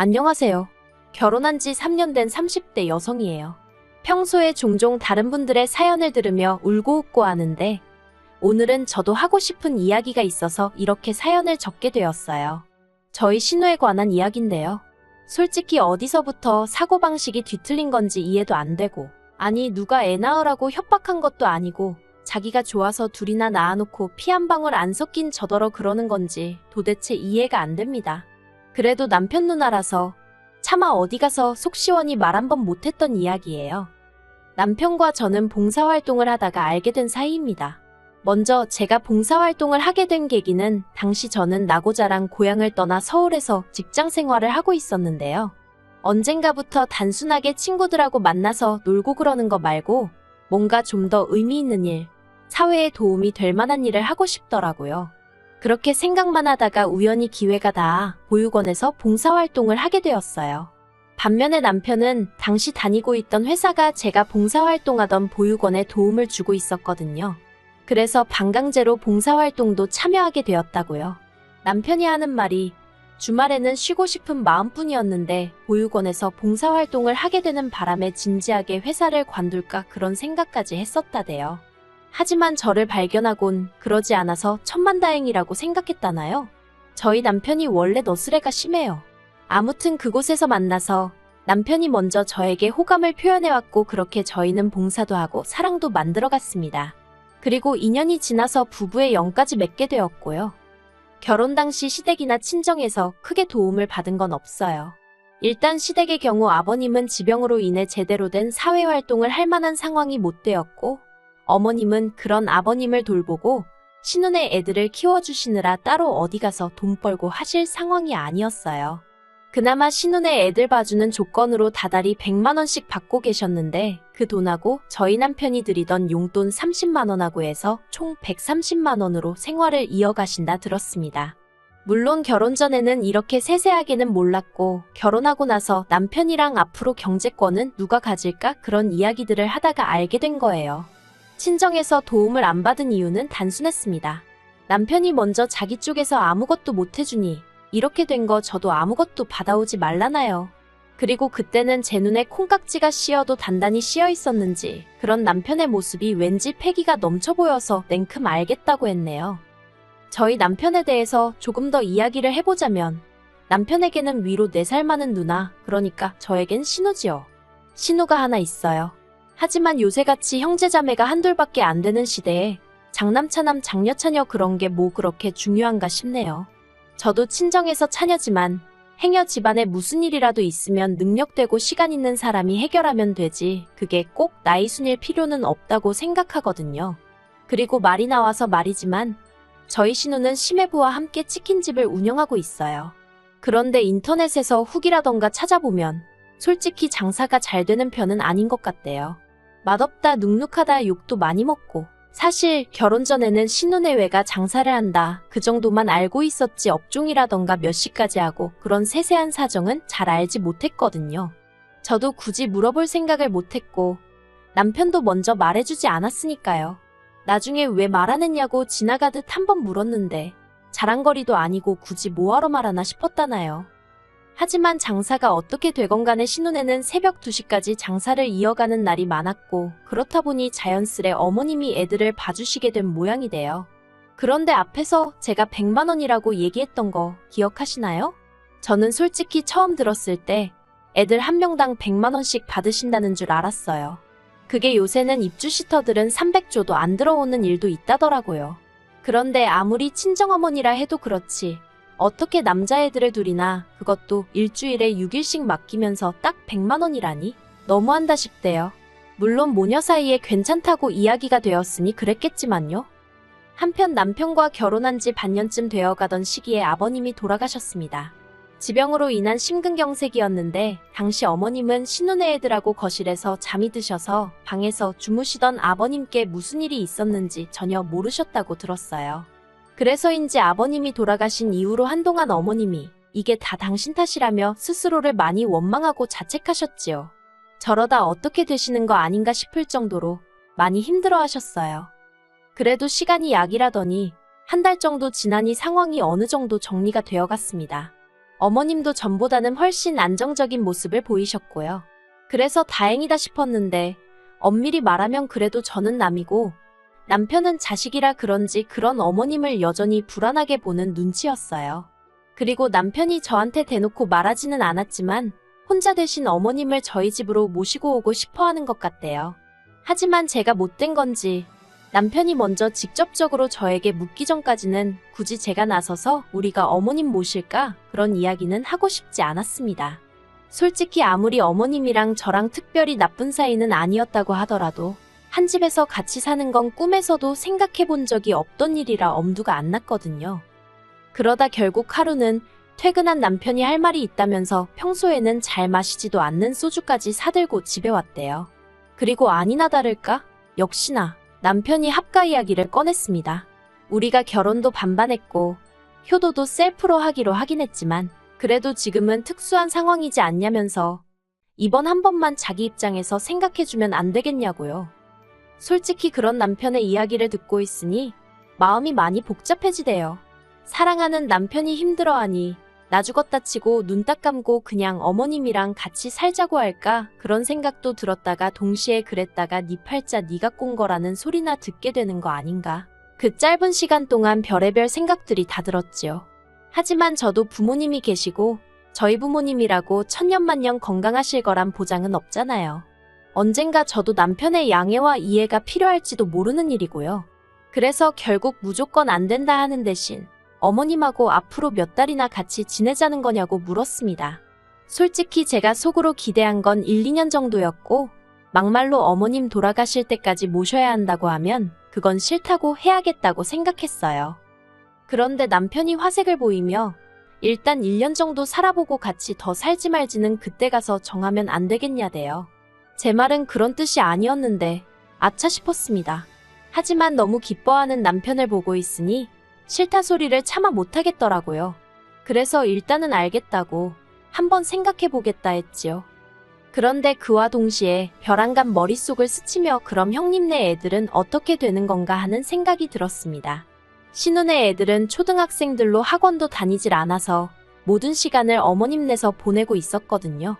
안녕하세요. 결혼한 지 3년 된 30대 여성이에요. 평소에 종종 다른 분들의 사연을 들으며 울고 웃고 하는데 오늘은 저도 하고 싶은 이야기가 있어서 이렇게 사연을 적게 되었어요. 저희 신우에 관한 이야기인데요. 솔직히 어디서부터 사고방식이 뒤틀린 건지 이해도 안 되고, 아니 누가 애 낳으라고 협박한 것도 아니고 자기가 좋아서 둘이나 낳아놓고 피 한 방울 안 섞인 저더러 그러는 건지 도대체 이해가 안 됩니다. 그래도 남편 누나라서 차마 어디 가서 속 시원히 말 한 번 못했던 이야기예요. 남편과 저는 봉사활동을 하다가 알게 된 사이입니다. 먼저 제가 봉사활동을 하게 된 계기는 당시 저는 나고 자란 고향을 떠나 서울에서 직장 생활을 하고 있었는데요. 언젠가부터 단순하게 친구들하고 만나서 놀고 그러는 거 말고 뭔가 좀 더 의미 있는 일, 사회에 도움이 될 만한 일을 하고 싶더라고요. 그렇게 생각만 하다가 우연히 기회가 닿아 보육원에서 봉사활동을 하게 되었어요. 반면에 남편은 당시 다니고 있던 회사가 제가 봉사활동하던 보육원에 도움을 주고 있었거든요. 그래서 반강제로 봉사활동도 참여하게 되었다고요. 남편이 하는 말이 주말에는 쉬고 싶은 마음뿐이었는데 보육원에서 봉사활동을 하게 되는 바람에 진지하게 회사를 관둘까 그런 생각까지 했었다대요. 하지만 저를 발견하곤 그러지 않아서 천만다행이라고 생각했다나요? 저희 남편이 원래 너스레가 심해요. 아무튼 그곳에서 만나서 남편이 먼저 저에게 호감을 표현해왔고 그렇게 저희는 봉사도 하고 사랑도 만들어갔습니다. 그리고 2년이 지나서 부부의 영까지 맺게 되었고요. 결혼 당시 시댁이나 친정에서 크게 도움을 받은 건 없어요. 일단 시댁의 경우 아버님은 지병으로 인해 제대로 된 사회활동을 할 만한 상황이 못 되었고, 어머님은 그런 아버님을 돌보고 신혼의 애들을 키워주시느라 따로 어디 가서 돈 벌고 하실 상황이 아니었어요. 그나마 신혼의 애들 봐주는 조건으로 다달이 100만 원씩 받고 계셨는데 그 돈하고 저희 남편이 드리던 용돈 30만 원하고 해서 총 130만 원으로 생활을 이어가신다 들었습니다. 물론 결혼 전에는 이렇게 세세하게는 몰랐고 결혼하고 나서 남편이랑 앞으로 경제권은 누가 가질까 그런 이야기들을 하다가 알게 된 거예요. 친정에서 도움을 안 받은 이유는 단순했습니다. 남편이 먼저 자기 쪽에서 아무것도 못 해주니 이렇게 된 거 저도 아무것도 받아오지 말라나요. 그리고 그때는 제 눈에 콩깍지가 씌어도 단단히 씌어 있었는지 그런 남편의 모습이 왠지 패기가 넘쳐 보여서 냉큼 알겠다고 했네요. 저희 남편에 대해서 조금 더 이야기를 해보자면 남편에게는 위로 4살 많은 누나, 그러니까 저에겐 신우지요. 신우가 하나 있어요. 하지만 요새같이 형제자매가 한둘밖에 안 되는 시대에 장남차남 장녀차녀 그런 게 뭐 그렇게 중요한가 싶네요. 저도 친정에서 차녀지만 행여 집안에 무슨 일이라도 있으면 능력되고 시간 있는 사람이 해결하면 되지 그게 꼭 나이 순일 필요는 없다고 생각하거든요. 그리고 말이 나와서 말이지만 저희 신우는 심해부와 함께 치킨집을 운영하고 있어요. 그런데 인터넷에서 후기라던가 찾아보면 솔직히 장사가 잘 되는 편은 아닌 것 같대요. 맛없다 눅눅하다 욕도 많이 먹고 사실 결혼 전에는 신혼외가 장사를 한다 그 정도만 알고 있었지 업종이라던가 몇 시까지 하고 그런 세세한 사정은 잘 알지 못했거든요. 저도 굳이 물어볼 생각을 못했고 남편도 먼저 말해주지 않았으니까요. 나중에 왜 말 안 했냐고 지나가듯 한번 물었는데 자랑거리도 아니고 굳이 뭐하러 말하나 싶었다나요. 하지만 장사가 어떻게 되건 간에 신혼에는 새벽 2시까지 장사를 이어가는 날이 많았고 그렇다 보니 자연스레 어머님이 애들을 봐주시게 된 모양이 돼요. 그런데 앞에서 제가 100만 원이라고 얘기했던 거 기억하시나요? 저는 솔직히 처음 들었을 때 애들 한 명당 100만 원씩 받으신다는 줄 알았어요. 그게 요새는 입주시터들은 300조도 안 들어오는 일도 있다더라고요. 그런데 아무리 친정어머니라 해도 그렇지 어떻게 남자애들을 둘이나 그것도 일주일에 6일씩 맡기면서 딱 100만 원이라니? 너무한다 싶대요. 물론 모녀 사이에 괜찮다고 이야기가 되었으니 그랬겠지만요. 한편 남편과 결혼한 지 반년쯤 되어가던 시기에 아버님이 돌아가셨습니다. 지병으로 인한 심근경색이었는데 당시 어머님은 신혼의 애들하고 거실에서 잠이 드셔서 방에서 주무시던 아버님께 무슨 일이 있었는지 전혀 모르셨다고 들었어요. 그래서인지 아버님이 돌아가신 이후로 한동안 어머님이 이게 다 당신 탓이라며 스스로를 많이 원망하고 자책하셨지요. 저러다 어떻게 되시는 거 아닌가 싶을 정도로 많이 힘들어하셨어요. 그래도 시간이 약이라더니 한 달 정도 지나니 상황이 어느 정도 정리가 되어갔습니다. 어머님도 전보다는 훨씬 안정적인 모습을 보이셨고요. 그래서 다행이다 싶었는데 엄밀히 말하면 그래도 저는 남이고 남편은 자식이라 그런지 그런 어머님을 여전히 불안하게 보는 눈치였어요. 그리고 남편이 저한테 대놓고 말하지는 않았지만 혼자 대신 어머님을 저희 집으로 모시고 오고 싶어 하는 것 같대요. 하지만 제가 못된 건지 남편이 먼저 직접적으로 저에게 묻기 전까지는 굳이 제가 나서서 우리가 어머님 모실까? 그런 이야기는 하고 싶지 않았습니다. 솔직히 아무리 어머님이랑 저랑 특별히 나쁜 사이는 아니었다고 하더라도 한 집에서 같이 사는 건 꿈에서도 생각해 본 적이 없던 일이라 엄두가 안 났거든요. 그러다 결국 하루는 퇴근한 남편이 할 말이 있다면서 평소에는 잘 마시지도 않는 소주까지 사들고 집에 왔대요. 그리고 아니나 다를까? 역시나 남편이 합가 이야기를 꺼냈습니다. 우리가 결혼도 반반했고 효도도 셀프로 하기로 하긴 했지만 그래도 지금은 특수한 상황이지 않냐면서 이번 한 번만 자기 입장에서 생각해주면 안 되겠냐고요. 솔직히 그런 남편의 이야기를 듣고 있으니 마음이 많이 복잡해지대요. 사랑하는 남편이 힘들어하니 나 죽었다 치고 눈 딱 감고 그냥 어머님이랑 같이 살자고 할까? 그런 생각도 들었다가 동시에 그랬다가 네 팔자 네가 꼰 거라는 소리나 듣게 되는 거 아닌가? 그 짧은 시간 동안 별의별 생각들이 다 들었지요. 하지만 저도 부모님이 계시고 저희 부모님이라고 천년만년 건강하실 거란 보장은 없잖아요. 언젠가 저도 남편의 양해와 이해가 필요할지도 모르는 일이고요. 그래서 결국 무조건 안 된다 하는 대신 어머님하고 앞으로 몇 달이나 같이 지내자는 거냐고 물었습니다. 솔직히 제가 속으로 기대한 건 1, 2년 정도였고 막말로 어머님 돌아가실 때까지 모셔야 한다고 하면 그건 싫다고 해야겠다고 생각했어요. 그런데 남편이 화색을 보이며 일단 1년 정도 살아보고 같이 더 살지 말지는 그때 가서 정하면 안 되겠냐대요. 제 말은 그런 뜻이 아니었는데 아차 싶었습니다. 하지만 너무 기뻐하는 남편을 보고 있으니 싫다 소리를 차마 못하겠더라고요. 그래서 일단은 알겠다고 한번 생각해보겠다 했지요. 그런데 그와 동시에 벼랑간 머릿속을 스치며 그럼 형님네 애들은 어떻게 되는 건가 하는 생각이 들었습니다. 신혼의 애들은 초등학생들로 학원도 다니질 않아서 모든 시간을 어머님네서 보내고 있었거든요.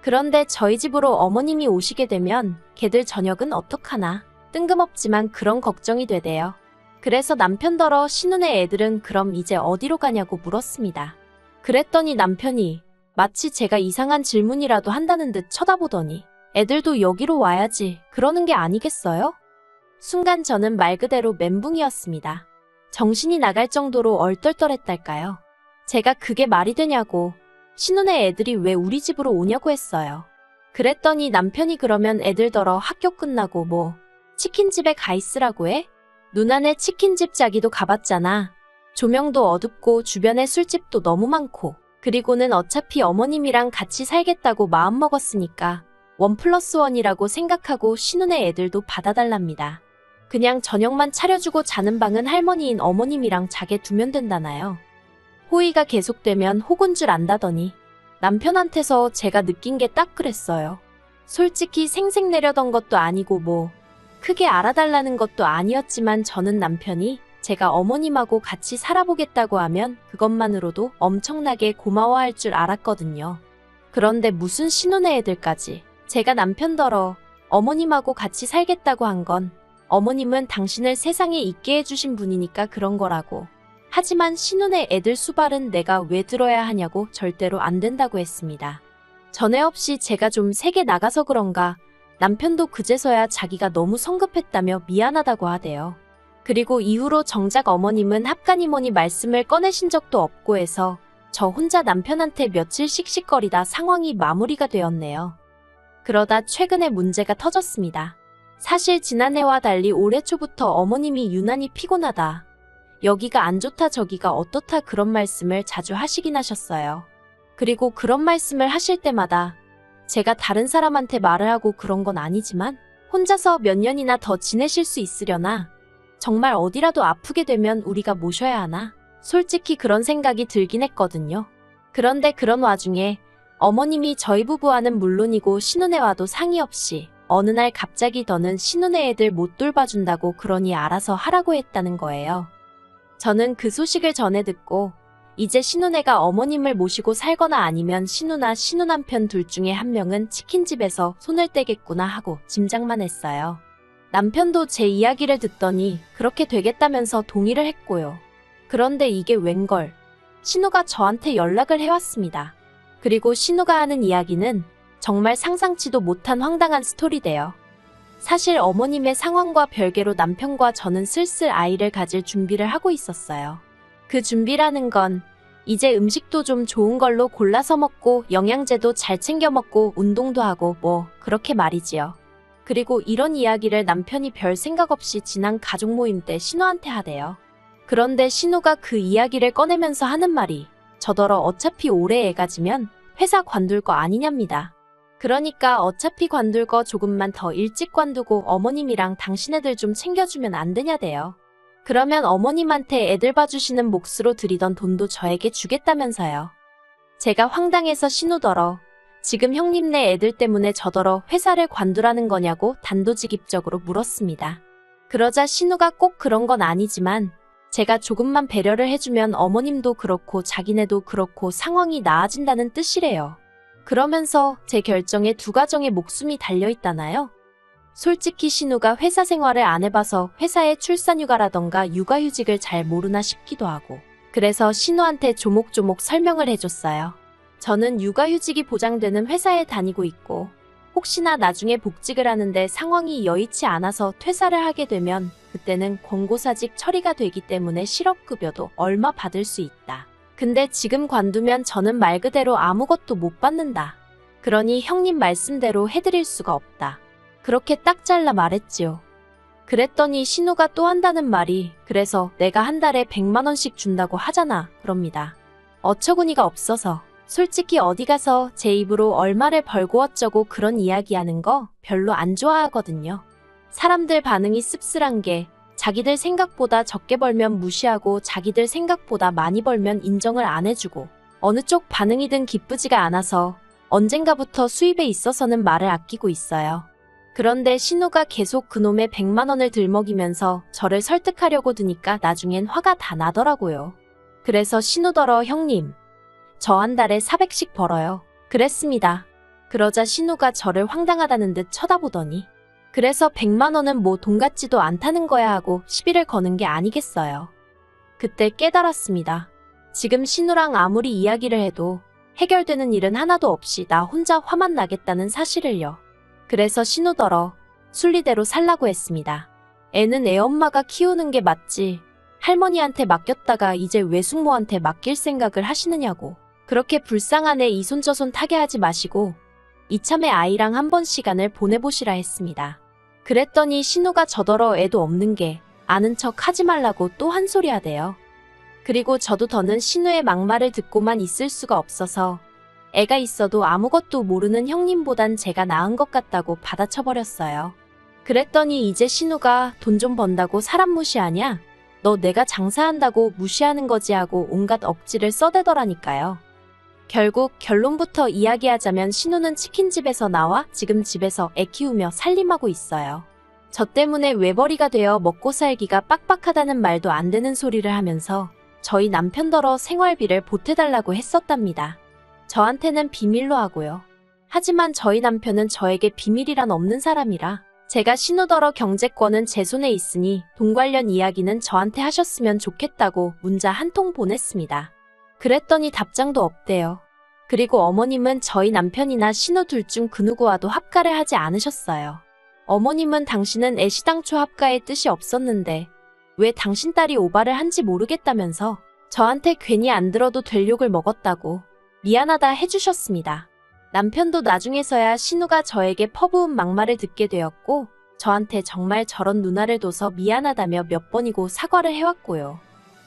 그런데 저희 집으로 어머님이 오시게 되면 걔들 저녁은 어떡하나 뜬금없지만 그런 걱정이 되대요. 그래서 남편더러 신혼의 애들은 그럼 이제 어디로 가냐고 물었습니다. 그랬더니 남편이 마치 제가 이상한 질문이라도 한다는 듯 쳐다보더니 애들도 여기로 와야지 그러는 게 아니겠어요? 순간 저는 말 그대로 멘붕이었습니다. 정신이 나갈 정도로 얼떨떨했달까요? 제가 그게 말이 되냐고 신혼의 애들이 왜 우리 집으로 오냐고 했어요. 그랬더니 남편이 그러면 애들더러 학교 끝나고 뭐 치킨집에 가 있으라고 해? 누나네 치킨집 자기도 가봤잖아. 조명도 어둡고 주변에 술집도 너무 많고 그리고는 어차피 어머님이랑 같이 살겠다고 마음먹었으니까 1+1이라고 생각하고 신혼의 애들도 받아달랍니다. 그냥 저녁만 차려주고 자는 방은 할머니인 어머님이랑 자게 두면 된다나요. 호의가 계속되면 혹은 줄 안다더니 남편한테서 제가 느낀 게 딱 그랬어요. 솔직히 생색내려던 것도 아니고 뭐 크게 알아달라는 것도 아니었지만 저는 남편이 제가 어머님하고 같이 살아보겠다고 하면 그것만으로도 엄청나게 고마워할 줄 알았거든요. 그런데 무슨 신혼의 애들까지 제가 남편더러 어머님하고 같이 살겠다고 한 건 어머님은 당신을 세상에 있게 해주신 분이니까 그런 거라고. 하지만 신혼의 애들 수발은 내가 왜 들어야 하냐고 절대로 안 된다고 했습니다. 전에 없이 제가 좀 세게 나가서 그런가 남편도 그제서야 자기가 너무 성급했다며 미안하다고 하대요. 그리고 이후로 정작 어머님은 합가니모니 말씀을 꺼내신 적도 없고 해서 저 혼자 남편한테 며칠 씩씩거리다 상황이 마무리가 되었네요. 그러다 최근에 문제가 터졌습니다. 사실 지난해와 달리 올해 초부터 어머님이 유난히 피곤하다. 여기가 안 좋다 저기가 어떻다 그런 말씀을 자주 하시긴 하셨어요. 그리고 그런 말씀을 하실 때마다 제가 다른 사람한테 말을 하고 그런 건 아니지만 혼자서 몇 년이나 더 지내실 수 있으려나? 정말 어디라도 아프게 되면 우리가 모셔야 하나? 솔직히 그런 생각이 들긴 했거든요. 그런데 그런 와중에 어머님이 저희 부부와는 물론이고 신혼에 와도 상의 없이 어느 날 갑자기 더는 신혼의 애들 못 돌봐준다고 그러니 알아서 하라고 했다는 거예요. 저는 그 소식을 전해 듣고 이제 신우네가 어머님을 모시고 살거나 아니면 신우나 신우 남편 둘 중에 한 명은 치킨집에서 손을 떼겠구나 하고 짐작만 했어요. 남편도 제 이야기를 듣더니 그렇게 되겠다면서 동의를 했고요. 그런데 이게 웬걸. 신우가 저한테 연락을 해왔습니다. 그리고 신우가 하는 이야기는 정말 상상치도 못한 황당한 스토리대요. 사실 어머님의 상황과 별개로 남편과 저는 슬슬 아이를 가질 준비를 하고 있었어요. 그 준비라는 건 이제 음식도 좀 좋은 걸로 골라서 먹고 영양제도 잘 챙겨 먹고 운동도 하고 뭐 그렇게 말이지요. 그리고 이런 이야기를 남편이 별 생각 없이 지난 가족 모임 때 신우한테 하대요. 그런데 신우가 그 이야기를 꺼내면서 하는 말이 저더러 어차피 올해 애가 지면 회사 관둘 거 아니냐입니다. 그러니까 어차피 관둘 거 조금만 더 일찍 관두고 어머님이랑 당신애들 좀 챙겨주면 안 되냐대요. 그러면 어머님한테 애들 봐주시는 몫으로 드리던 돈도 저에게 주겠다면서요. 제가 황당해서 신우더러 지금 형님네 애들 때문에 저더러 회사를 관두라는 거냐고 단도직입적으로 물었습니다. 그러자 신우가 꼭 그런 건 아니지만 제가 조금만 배려를 해주면 어머님도 그렇고 자기네도 그렇고 상황이 나아진다는 뜻이래요. 그러면서 제 결정에 두 가정의 목숨이 달려있다나요? 솔직히 신우가 회사 생활을 안 해봐서 회사의 출산휴가라던가 육아휴직을 잘 모르나 싶기도 하고 그래서 신우한테 조목조목 설명을 해줬어요. 저는 육아휴직이 보장되는 회사에 다니고 있고 혹시나 나중에 복직을 하는데 상황이 여의치 않아서 퇴사를 하게 되면 그때는 권고사직 처리가 되기 때문에 실업급여도 얼마 받을 수 있다. 근데 지금 관두면 저는 말 그대로 아무것도 못 받는다. 그러니 형님 말씀대로 해드릴 수가 없다. 그렇게 딱 잘라 말했지요. 그랬더니 신우가 또 한다는 말이 그래서 내가 한 달에 100만 원씩 준다고 하잖아 그럽니다. 어처구니가 없어서 솔직히 어디 가서 제 입으로 얼마를 벌고 어쩌고 그런 이야기하는 거 별로 안 좋아하거든요. 사람들 반응이 씁쓸한 게 자기들 생각보다 적게 벌면 무시하고 자기들 생각보다 많이 벌면 인정을 안 해주고 어느 쪽 반응이든 기쁘지가 않아서 언젠가부터 수입에 있어서는 말을 아끼고 있어요. 그런데 신우가 계속 그놈의 100만 원을 들먹이면서 저를 설득하려고 드니까 나중엔 화가 다 나더라고요. 그래서 신우더러 형님, 저 한 달에 400씩 벌어요. 그랬습니다. 그러자 신우가 저를 황당하다는 듯 쳐다보더니 그래서 100만 원은 뭐 돈 같지도 않다는 거야 하고 시비를 거는 게 아니겠어요. 그때 깨달았습니다. 지금 신우랑 아무리 이야기를 해도 해결되는 일은 하나도 없이 나 혼자 화만 나겠다는 사실을요. 그래서 신우더러 순리대로 살라고 했습니다. 애는 애 엄마가 키우는 게 맞지 할머니한테 맡겼다가 이제 외숙모한테 맡길 생각을 하시느냐고. 그렇게 불쌍한 애 이손저손 타게 하지 마시고 이참에 아이랑 한번 시간을 보내보시라 했습니다. 그랬더니 신우가 저더러 애도 없는 게 아는 척 하지 말라고 또 한 소리 하대요. 그리고 저도 더는 신우의 막말을 듣고만 있을 수가 없어서 애가 있어도 아무것도 모르는 형님보단 제가 나은 것 같다고 받아쳐버렸어요. 그랬더니 이제 신우가 돈 좀 번다고 사람 무시하냐? 너 내가 장사한다고 무시하는 거지 하고 온갖 억지를 써대더라니까요. 결국 결론부터 이야기하자면 신우는 치킨집에서 나와 지금 집에서 애 키우며 살림하고 있어요. 저 때문에 외벌이가 되어 먹고 살기가 빡빡하다는 말도 안 되는 소리를 하면서 저희 남편더러 생활비를 보태달라고 했었답니다. 저한테는 비밀로 하고요. 하지만 저희 남편은 저에게 비밀이란 없는 사람이라 제가 신우더러 경제권은 제 손에 있으니 돈 관련 이야기는 저한테 하셨으면 좋겠다고 문자 한 통 보냈습니다. 그랬더니 답장도 없대요. 그리고 어머님은 저희 남편이나 신우 둘 중 그 누구와도 합가를 하지 않으셨어요. 어머님은 당신은 애시당초 합가의 뜻이 없었는데 왜 당신 딸이 오바를 한지 모르겠다면서 저한테 괜히 안 들어도 될 욕을 먹었다고 미안하다 해주셨습니다. 남편도 나중에서야 신우가 저에게 퍼부은 막말을 듣게 되었고 저한테 정말 저런 누나를 둬서 미안하다며 몇 번이고 사과를 해왔고요.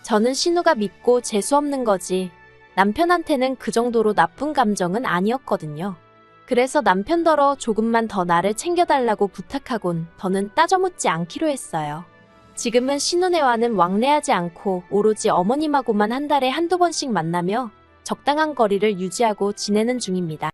저는 신우가 밉고 재수없는 거지 남편한테는 그 정도로 나쁜 감정은 아니었거든요. 그래서 남편더러 조금만 더 나를 챙겨달라고 부탁하곤 더는 따져묻지 않기로 했어요. 지금은 신우네와는 왕래하지 않고 오로지 어머님하고만 한 달에 한두 번씩 만나며 적당한 거리를 유지하고 지내는 중입니다.